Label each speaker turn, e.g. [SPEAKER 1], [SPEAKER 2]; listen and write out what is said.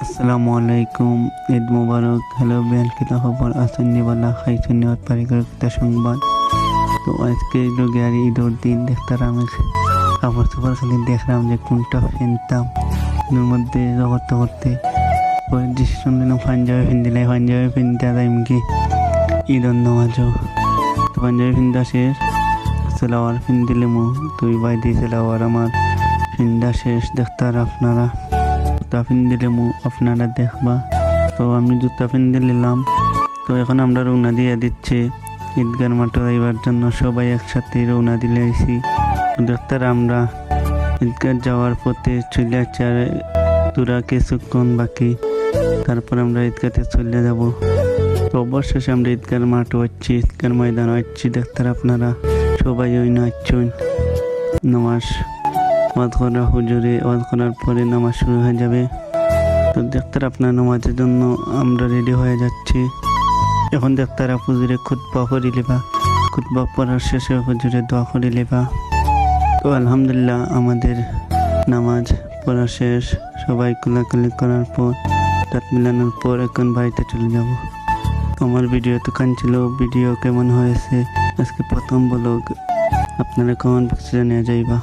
[SPEAKER 1] আসসালামু আলাইকুম, ঈদ মুবারক। Hello Ben, কিতা খবর? আছেন নিবালা খাইছেন নিওয়াত পারিকর কিতা সংবাদ। তো আজকে লোকে আর ঈদের দিন দেখতাম আমি কাপড় চোপড় খালি দেখলাম যে কোনটা ফিনতাম এর মধ্যে করতে করতে পরে ডিসিশন নিলাম পাঞ্জাবি ফিনদিলাই। পাঞ্জাবি ফিনতে যাইম কি ঈদের নামাজও। তো পাঞ্জাবি ফিনদা শেষ, সেলাওয়ার ফিন দিলে মু তুই বাইদি সেলাওয়ার আমার ফিন্দা শেষ। দেখতার আপনারা জুতা ফিন দিলে মু আপনারা দেখবা। তো আমি জুতা ফিন দিলাম। তো এখন আমরা রওনা দিয়ে দিচ্ছি ঈদগার মাঠে যাইবার জন্য। সবাই একসাথে রওনা দিলে আইসি। দেখতার আমরা ঈদগার যাওয়ার পথে চলে যাচ্ছে আর তোরা কিছুক্ষণ বাকি, তারপর আমরা ঈদগাতে চলে যাব। তো অবশেষে আমরা ঈদগার মাঠ হচ্ছি, ঈদগার ময়দান হচ্ছি। দেখতার আপনারা সবাই ওই নাচছেন। নামাজ ওয়াজ করা হুজুরে ওয়াজ করার পরে নামাজ শুরু হয়ে যাবে। তো দেখতার আপনার নামাজের জন্য আমরা রেডি হয়ে যাচ্ছি। এখন দেখতারা হুজুরে খুতবা করে লেবা, খুতবা পড়ার শেষে হুজুরে দোয়া করে লেবা। তো আলহামদুলিল্লাহ আমাদের নামাজ পড়া শেষ। সবাই কোলাকুলি করার পর রাত মিলানোর পর এখন বাড়িতে চলে যাব। আমার ভিডিও তো ছিল, ভিডিও কেমন হয়েছে আজকে প্রথম ব্লগ আপনারা কমেন্ট বক্সে জানিয়ে যাইবা।